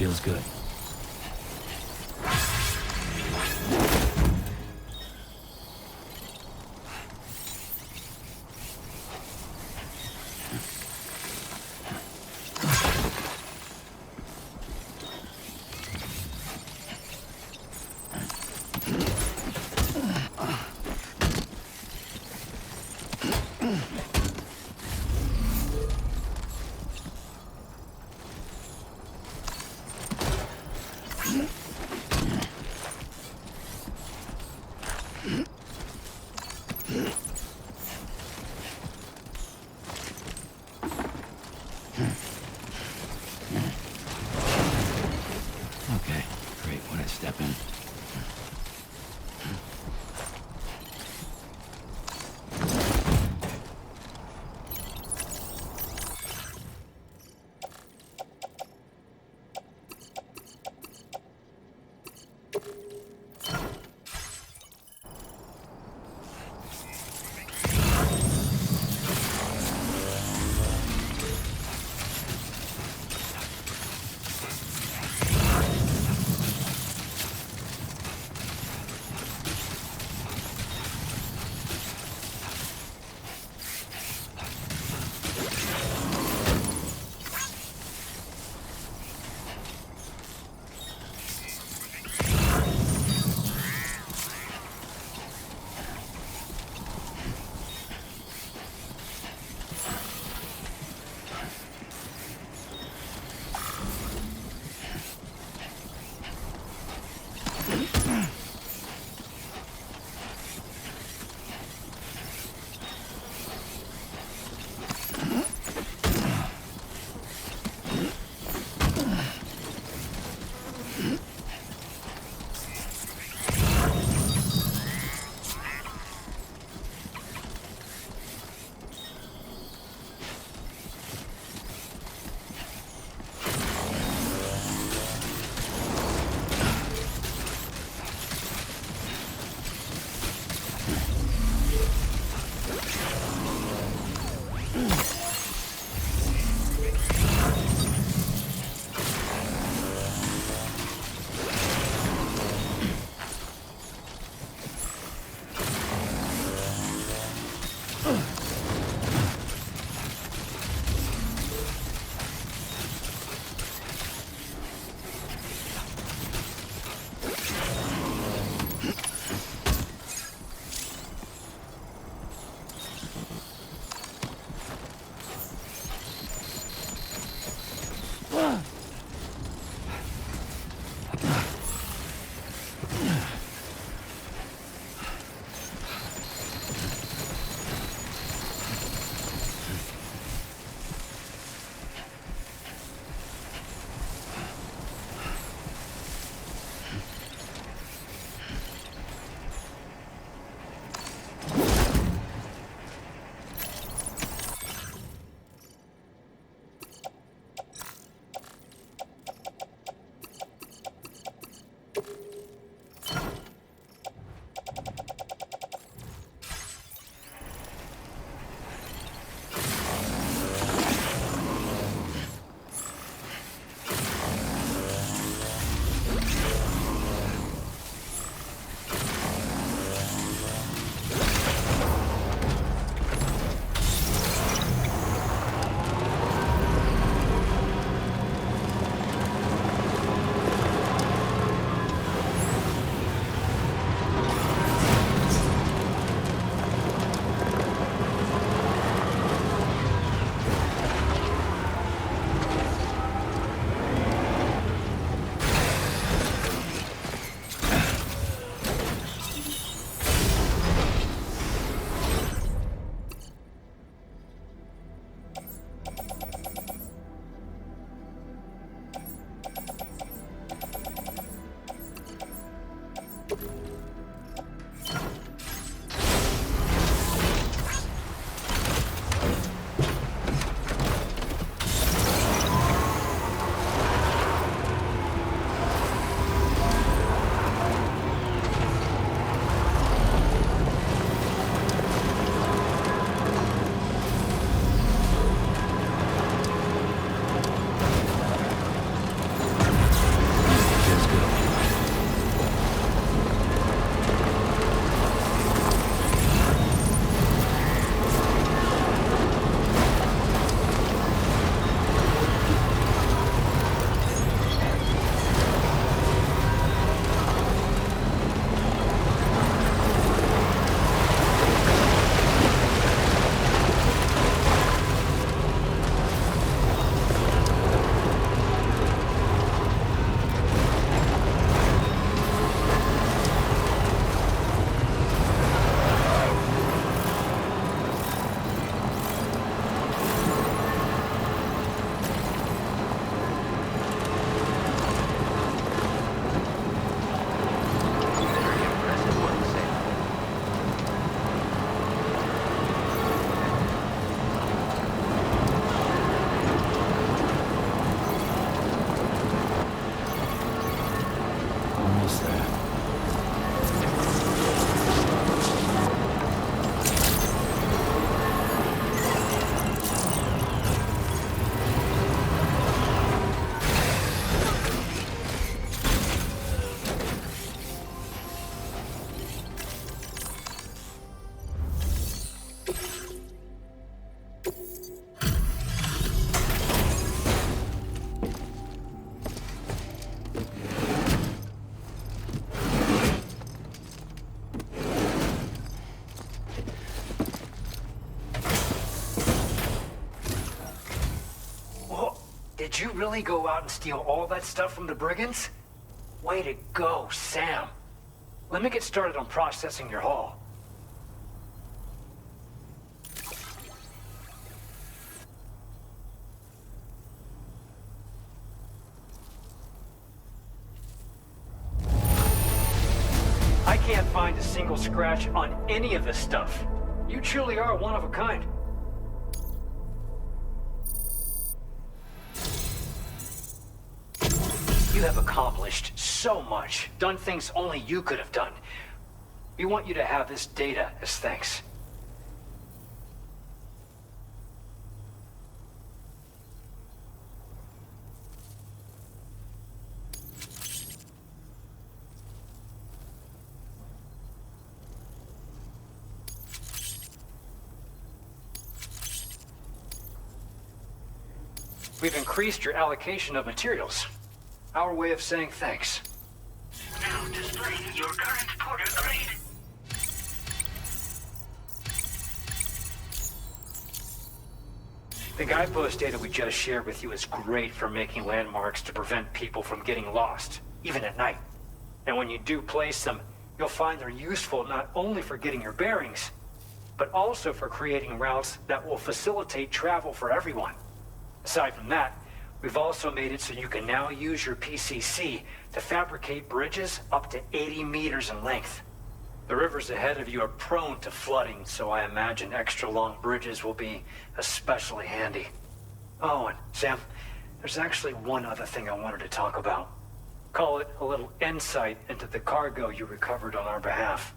feels good. Did you really go out and steal all that stuff from the brigands? Way to go, Sam. Let me get started on processing your haul. I can't find a single scratch on any of this stuff. You truly are one of a kind. You have accomplished so much, done things only you could have done. We want you to have this data as thanks. We've increased your allocation of materials. Our way of saying thanks. Now displaying your current porter grade. The guidepost data we just shared with you is great for making landmarks to prevent people from getting lost, even at night. And when you do place them, you'll find they're useful not only for getting your bearings, but also for creating routes that will facilitate travel for everyone. Aside from that, we've also made it so you can now use your PCC to fabricate bridges up to 80 meters in length. The rivers ahead of you are prone to flooding, so I imagine extra long bridges will be especially handy. Oh, and Sam, there's actually one other thing I wanted to talk about. Call it a little insight into the cargo you recovered on our behalf.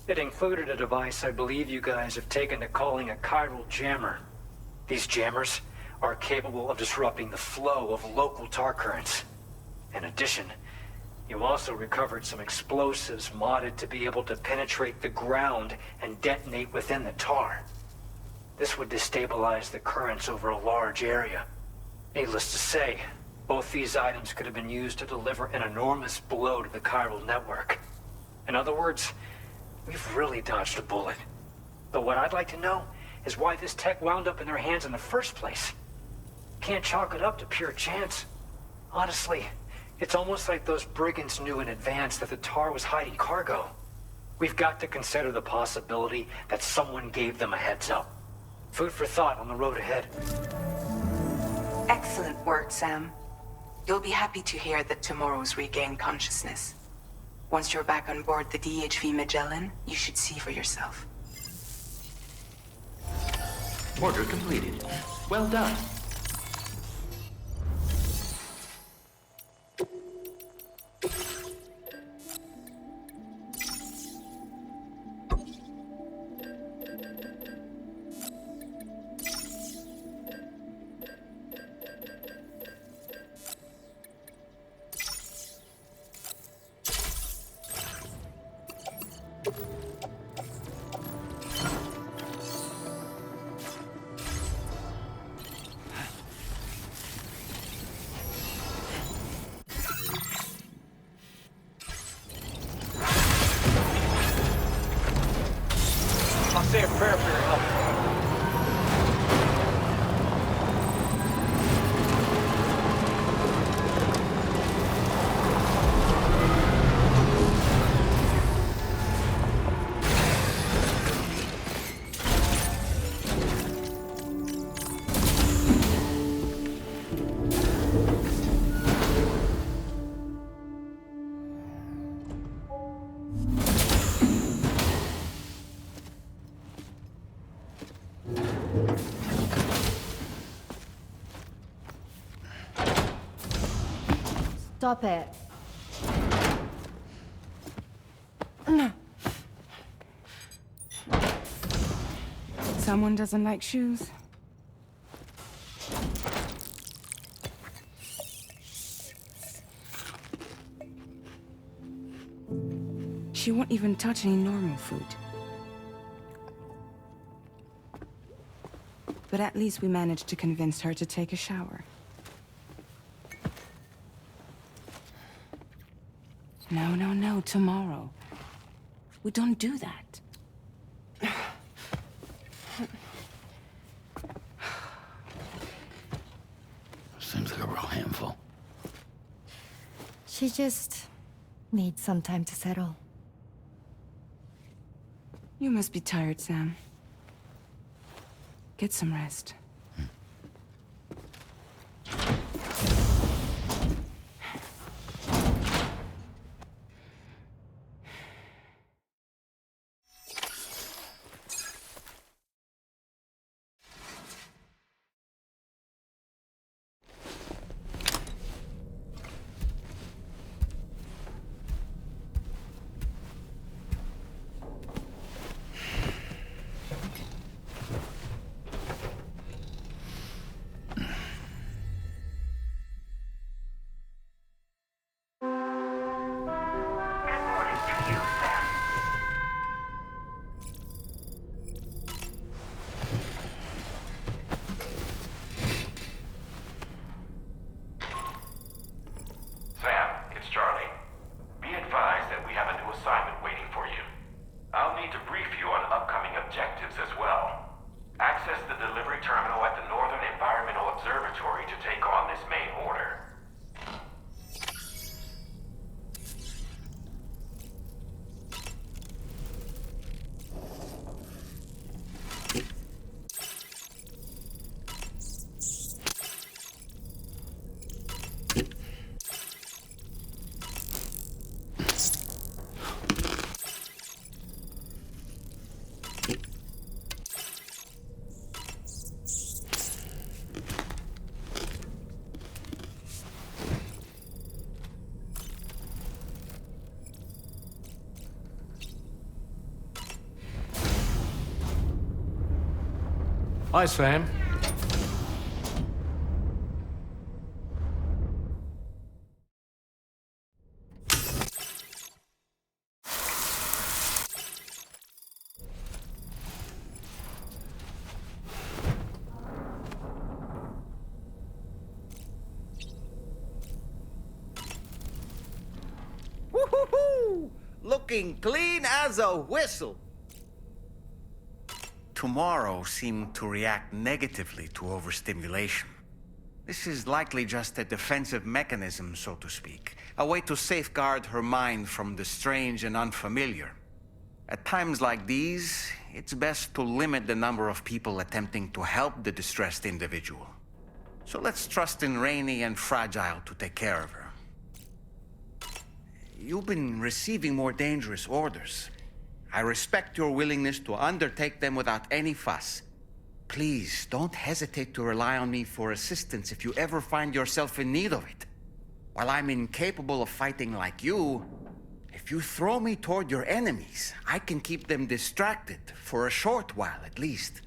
It included a device I believe you guys have taken to calling a chiral jammer. These jammers are capable of disrupting the flow of local tar currents. In addition, you also recovered some explosives modded to be able to penetrate the ground and detonate within the tar. This would destabilize the currents over a large area. Needless to say, both these items could have been used to deliver an enormous blow to the chiral network. In other words, we've really dodged a bullet. But what I'd like to know is why this tech wound up in their hands in the first place. Can't chalk it up to pure chance. Honestly, it's almost like those brigands knew in advance that the tar was hiding cargo. We've got to consider the possibility that someone gave them a heads up. Food for thought on the road ahead. Excellent work, Sam. You'll be happy to hear that tomorrow's regained consciousness. Once you're back on board the DHV Magellan, you should see for yourself. Order completed. Well done. I'll say a prayer for your help. Stop it. Someone doesn't like shoes? She won't even touch any normal food. But at least we managed to convince her to take a shower. No, tomorrow. We don't do that. Seems like a She just needs some time to settle. You must be tired, Sam. Get some rest. Good morning to you, Sam. Sam, it's Charlie. Be advised that we have a new assignment waiting for you. I'll need to brief you on upcoming objectives as well. Access the delivery terminal at the Northern Environmental Observatory to take on this main order. Hi, Sam. Woo-hoo-hoo! Looking clean as a whistle. Tomorrow seemed to react negatively to overstimulation. This is likely just a defensive mechanism, so to speak. A way to safeguard her mind from the strange and unfamiliar. At times like these, it's best to limit the number of people attempting to help the distressed individual. So let's trust in Rainey and Fragile to take care of her. You've been receiving more dangerous orders. I respect your willingness to undertake them without any fuss. Please, don't hesitate to rely on me for assistance if you ever find yourself in need of it. While I'm incapable of fighting like you, if you throw me toward your enemies, I can keep them distracted for a short while at least.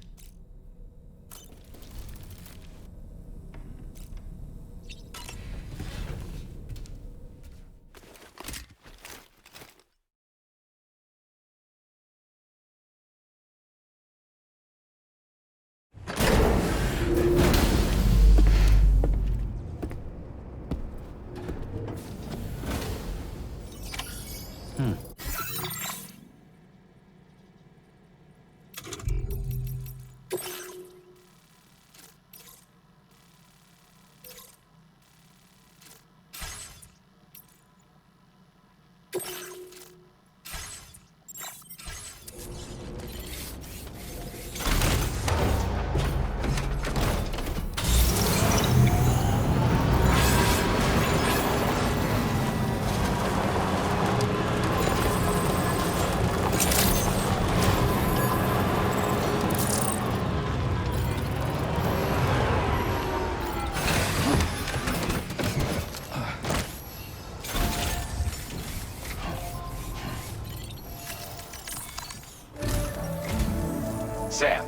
Sam,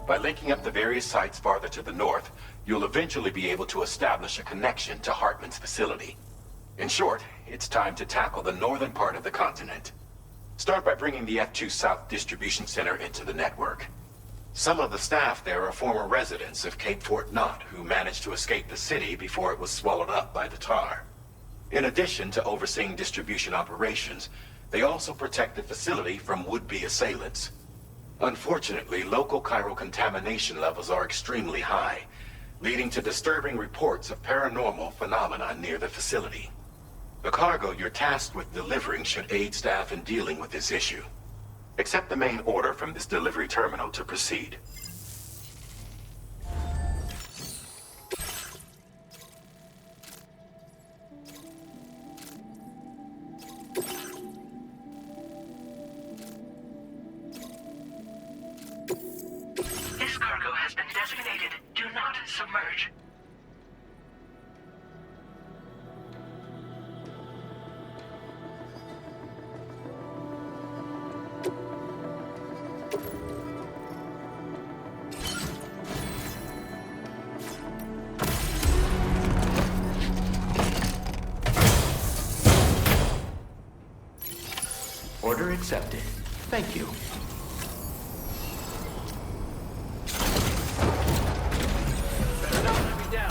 by linking up the various sites farther to the north, you'll eventually be able to establish a connection to Hartman's facility. In short, it's time to tackle the northern part of the continent. Start by bringing the F2 South Distribution Center into the network. Some of the staff there are former residents of Cape Fort Knott who managed to escape the city before it was swallowed up by the tar. In addition to overseeing distribution operations, they also protect the facility from would-be assailants. Unfortunately, local chiral contamination levels are extremely high, leading to disturbing reports of paranormal phenomena near the facility. The cargo you're tasked with delivering should aid staff in dealing with this issue. Accept the main order from this delivery terminal to proceed. This cargo has been designated Do Not Submerge. Order accepted. Thank you. Better not let me down.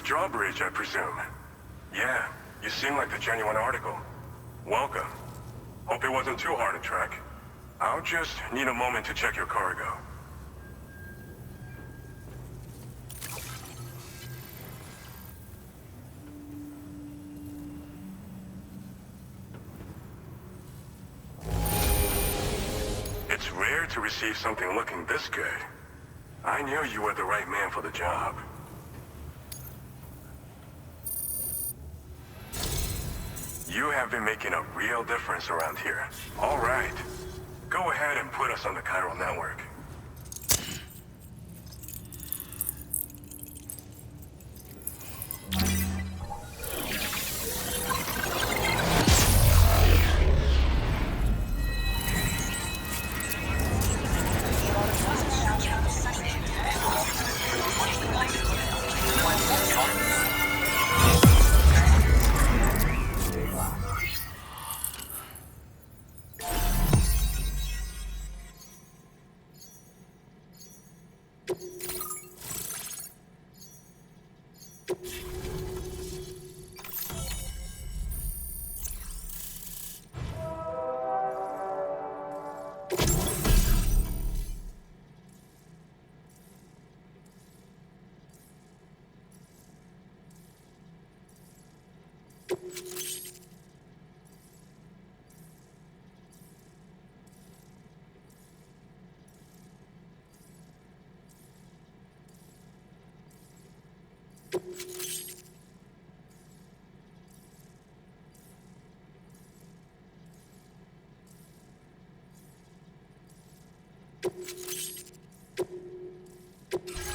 Drawbridge, I presume. Yeah, you seem like the genuine article. Welcome. Hope it wasn't too hard to track. I'll just need a moment to check your cargo. It's rare to receive something looking this good. I knew you were the right man for the job. You have been making a real difference around here. All right. Go ahead and put us on the chiral network.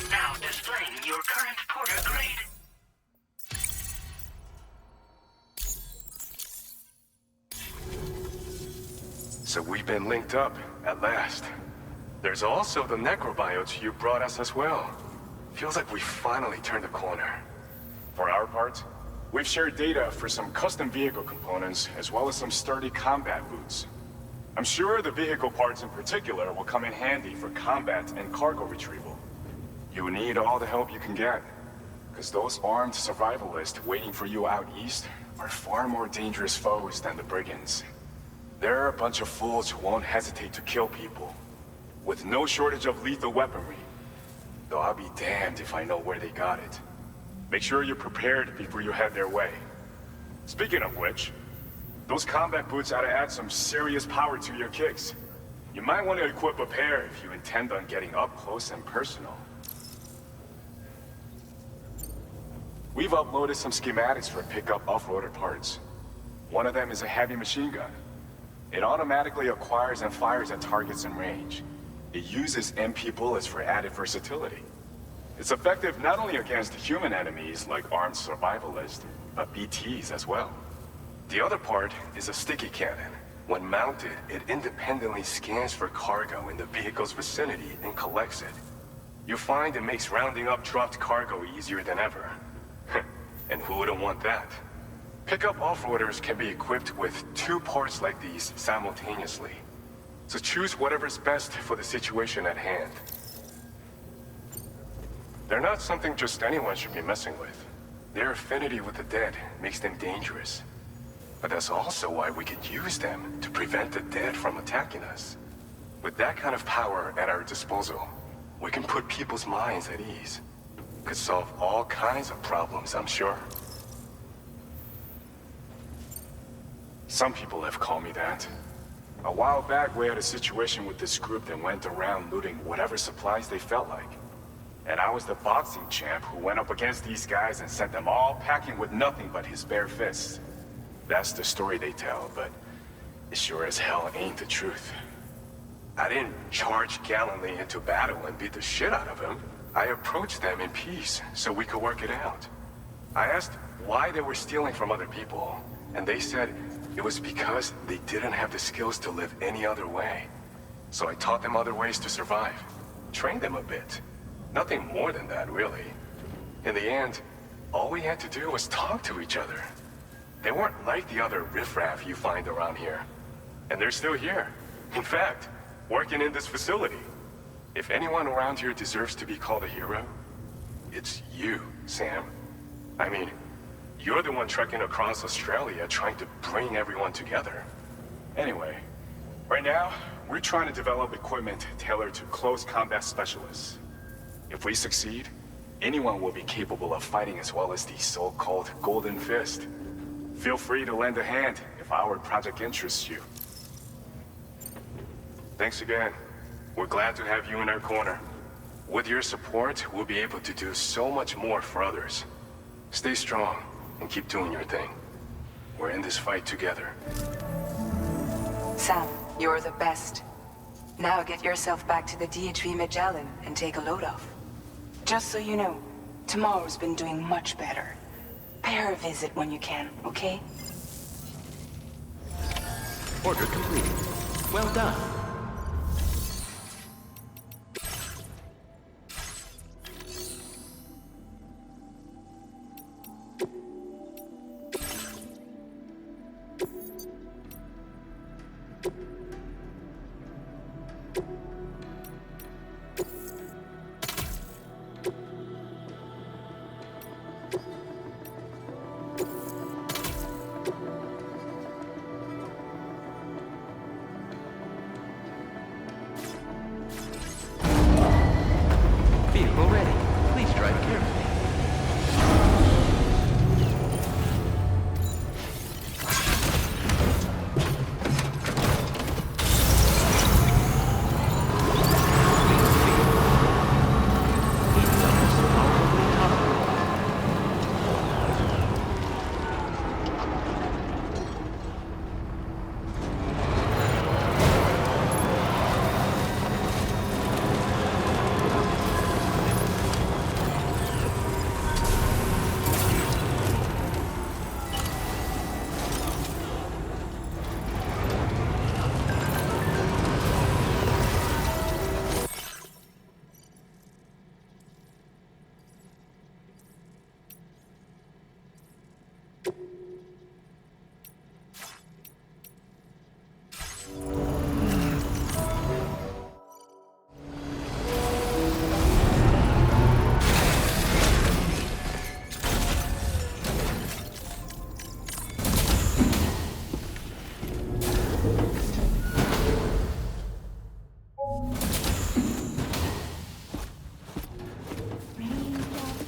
Now displaying your current porter grade. So we've been linked up, at last. There's also the necrobiotes you brought us as well. Feels like we finally turned a corner. For our part, We've shared data for some custom vehicle components, as well as some sturdy combat boots. I'm sure the vehicle parts in particular will come in handy for combat and cargo retrieval. You need all the help you can get, because those armed survivalists waiting for you out east are far more dangerous foes than the brigands. They're a bunch of fools who won't hesitate to kill people, with no shortage of lethal weaponry. Though I'll be damned if I know where they got it. Make sure you're prepared before you head their way. Speaking of which, those combat boots ought to add some serious power to your kicks. You might want to equip a pair if you intend on getting up close and personal. We've uploaded some schematics for pickup off-roader parts. One of them is a heavy machine gun. It automatically acquires and fires at targets in range. It uses MP bullets for added versatility. It's effective not only against human enemies like armed survivalists, but BTs as well. The other part is a sticky cannon. When mounted, it independently scans for cargo in the vehicle's vicinity and collects it. You'll find it makes rounding up dropped cargo easier than ever. And who wouldn't want that? Pickup off-roaders can be equipped with 2 parts like these simultaneously. So choose whatever's best for the situation at hand. They're not something just anyone should be messing with. Their affinity with the dead makes them dangerous. But that's also why we can use them to prevent the dead from attacking us. With that kind of power at our disposal, we can put people's minds at ease. Could solve all kinds of problems, I'm sure. Some people have called me that. A while back, we had a situation with this group that went around looting whatever supplies they felt like. And I was the boxing champ who went up against these guys and sent them all packing with nothing but his bare fists. That's the story they tell, but it sure as hell ain't the truth. I didn't charge gallantly into battle and beat the shit out of them. I approached them in peace so we could work it out. I asked why they were stealing from other people, and they said it was because they didn't have the skills to live any other way. So I taught them other ways to survive, trained them a bit. Nothing more than that, really. In the end, all we had to do was talk to each other. They weren't like the other riffraff you find around here. And they're still here. In fact, working in this facility. If anyone around here deserves to be called a hero, it's you, Sam. I mean, you're the one trekking across Australia trying to bring everyone together. Anyway, right now, we're trying to develop equipment tailored to close combat specialists. If we succeed, anyone will be capable of fighting as well as the so-called Golden Fist. Feel free to lend a hand if our project interests you. Thanks again. We're glad to have you in our corner. With your support, we'll be able to do so much more for others. Stay strong and keep doing your thing. We're in this fight together. Sam, you're the best. Now get yourself back to the DHV Magellan and take a load off. Just so you know, tomorrow's been doing much better. Pay her a visit when you can, okay? Order completed. Well done. Vehicle ready. Please drive carefully. Raindrops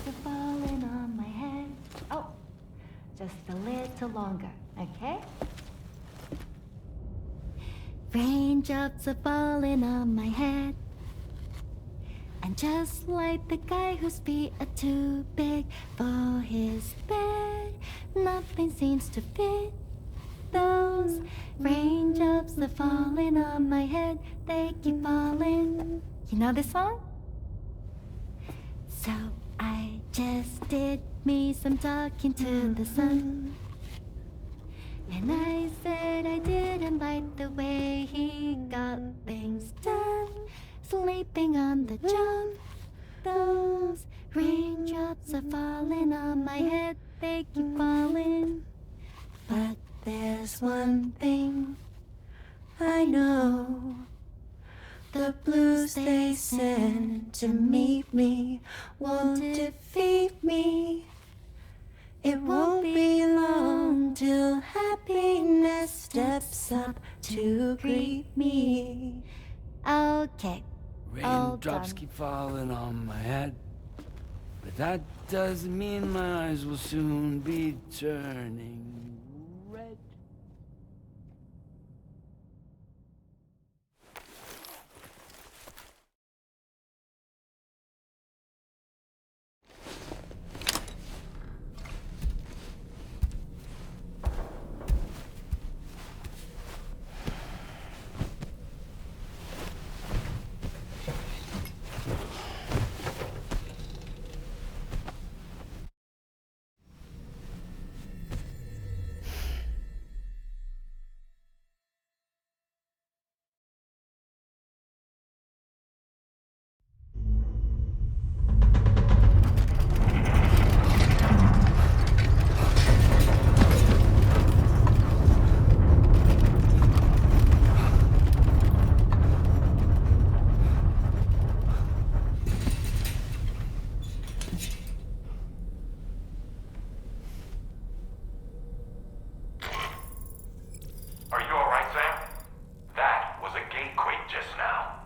are falling on my head. Oh, just a little longer, okay? Raindrops are falling on my head. And just like the guy whose feet are too big for his bed, nothing seems to fit. Those raindrops are falling on my head, they keep falling. You know this song? So I just did me some talking to the sun. And I said I didn't like the way he got things done. Sleeping on the job. Those raindrops are falling on my head, they keep falling. But there's one thing I know. The blues they send to meet me won't defeat me. It won't be long till happiness steps up to greet me. Okay. Raindrops keep falling on my head, but that doesn't mean my eyes will soon be turning red. Are you alright, Sam? That was a gatequake just now.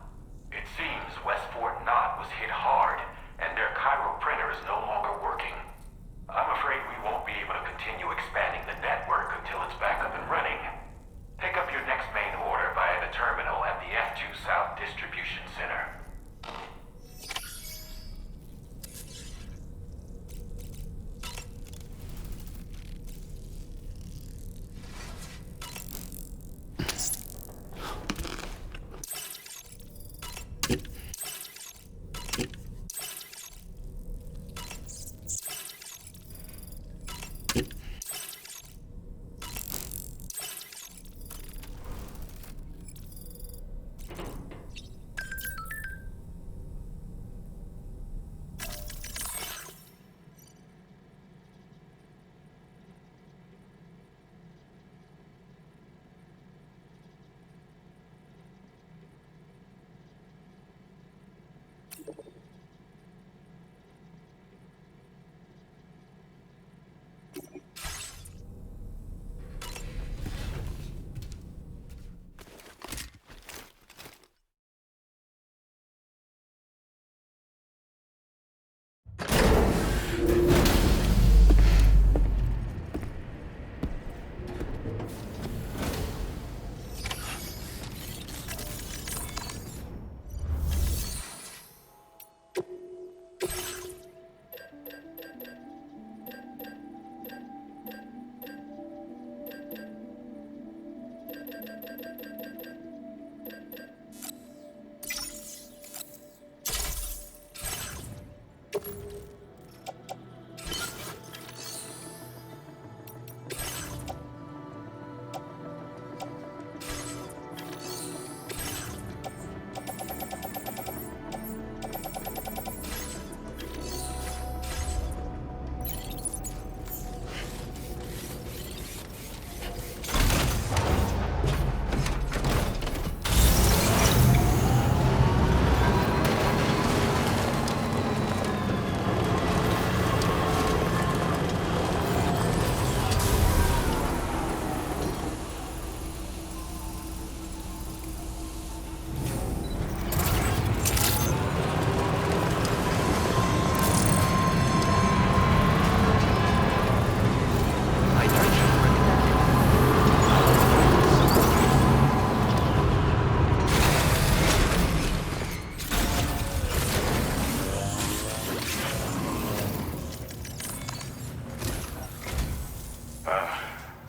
It seems West Fort Knott was hit hard, and their Cairo printer is no longer working. I'm afraid we won't be able to continue expanding the network until it's back up and running. Pick up your next main order via the terminal at the F2 South Distribution Center.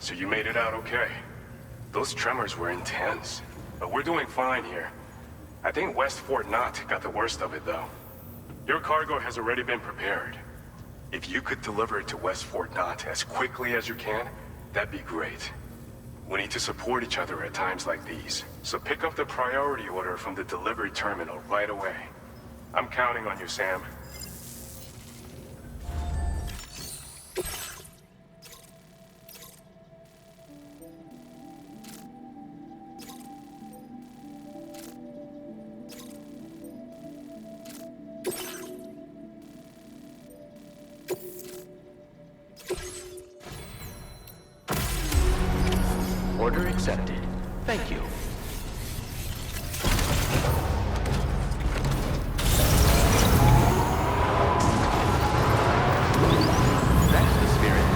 So you made it out okay. Those tremors were intense. But we're doing fine here. I think West Fort Knott got the worst of it, though. Your cargo has already been prepared. If you could deliver it to West Fort Knott as quickly as you can, that'd be great. We need to support each other at times like these. So pick up the priority order from the delivery terminal right away. I'm counting on you, Sam. Order accepted. Thank you. That's the spirit.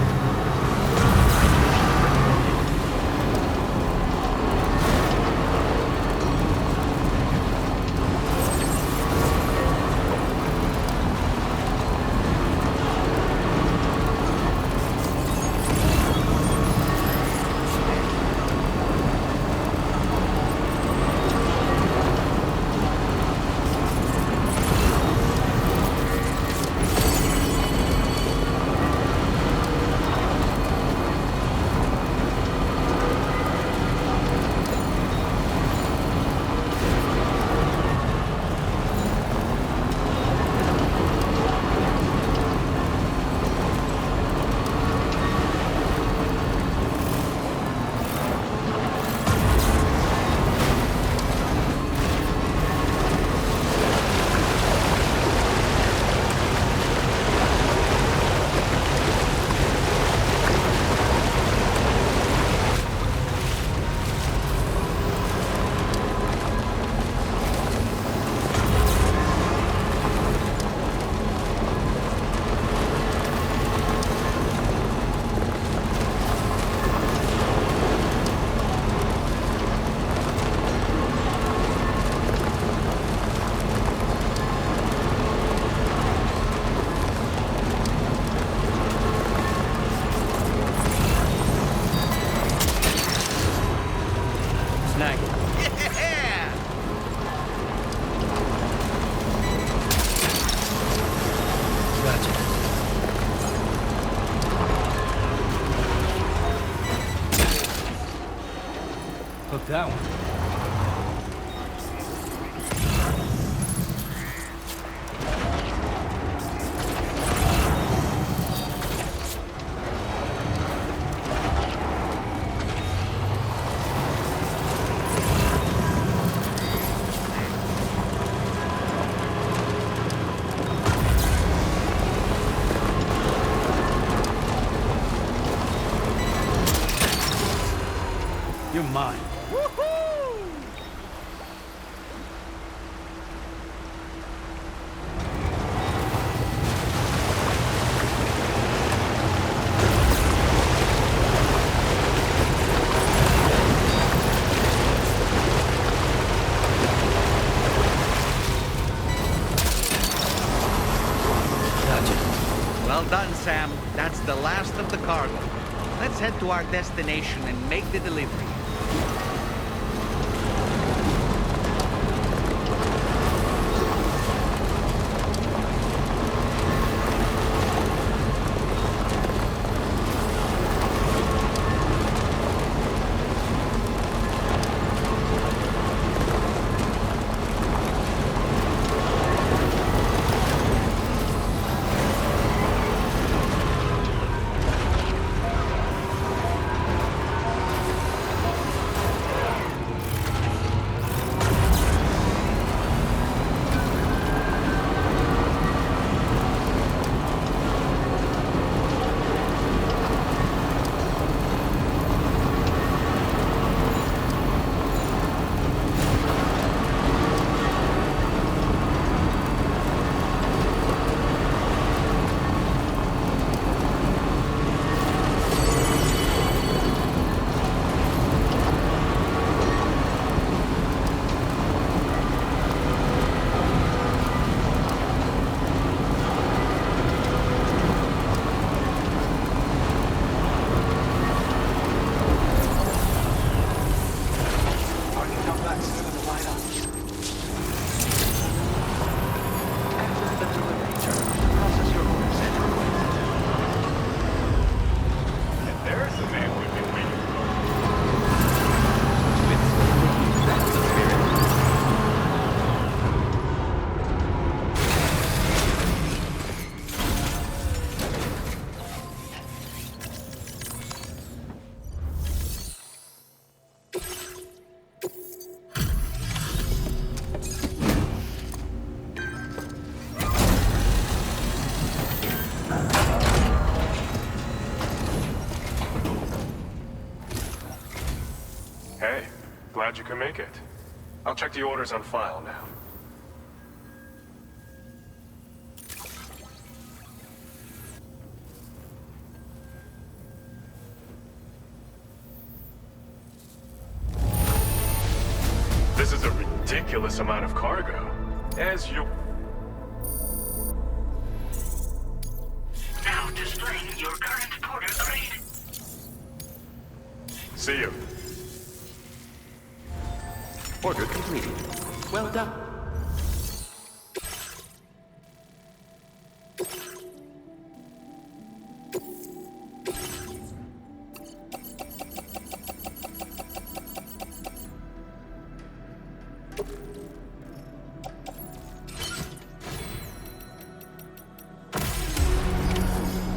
That one. You're mine. Well done, Sam. That's the last of the cargo. Let's head to our destination and make the delivery. Hey, glad you could make it. I'll check the orders on file now. This is a ridiculous amount of cargo. As you... Now displaying your current porter grade. See you. Order completed. Well done.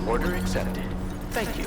Order accepted. Thank you.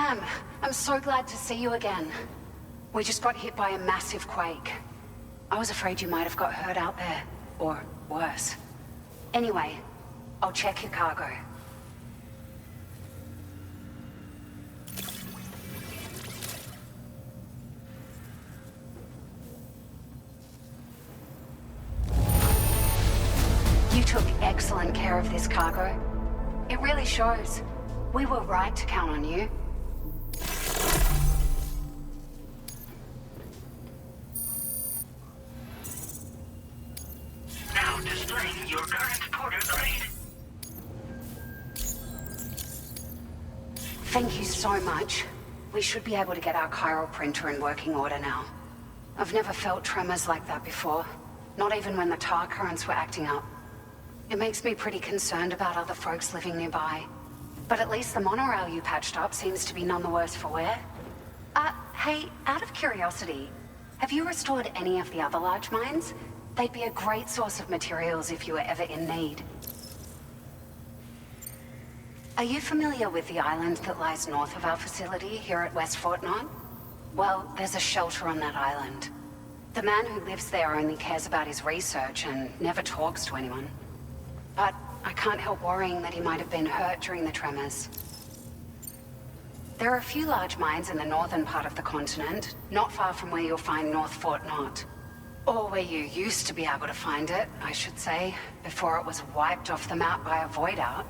Sam, I'm so glad to see you again. We just got hit by a massive quake. I was afraid you might have got hurt out there, or worse. Anyway, I'll check your cargo. You took excellent care of this cargo. It really shows. We were right to count on you. Now displaying your current porter grade. Thank you so much. We should be able to get our chiral printer in working order now. I've never felt tremors like that before. Not even when the tar currents were acting up. It makes me pretty concerned about other folks living nearby. But at least the monorail you patched up seems to be none the worse for wear. Hey, out of curiosity, have you restored any of the other large mines? They'd be a great source of materials if you were ever in need. Are you familiar with the island that lies north of our facility here at West Fort Knot? Well, there's a shelter on that island. The man who lives there only cares about his research and never talks to anyone. But I can't help worrying that he might have been hurt during the tremors. There are a few large mines in the northern part of the continent, not far from where you'll find North Fort Knot. Or where you used to be able to find it, I should say, before it was wiped off the map by a void out.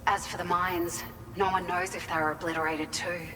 As for the mines, no one knows if they were obliterated too.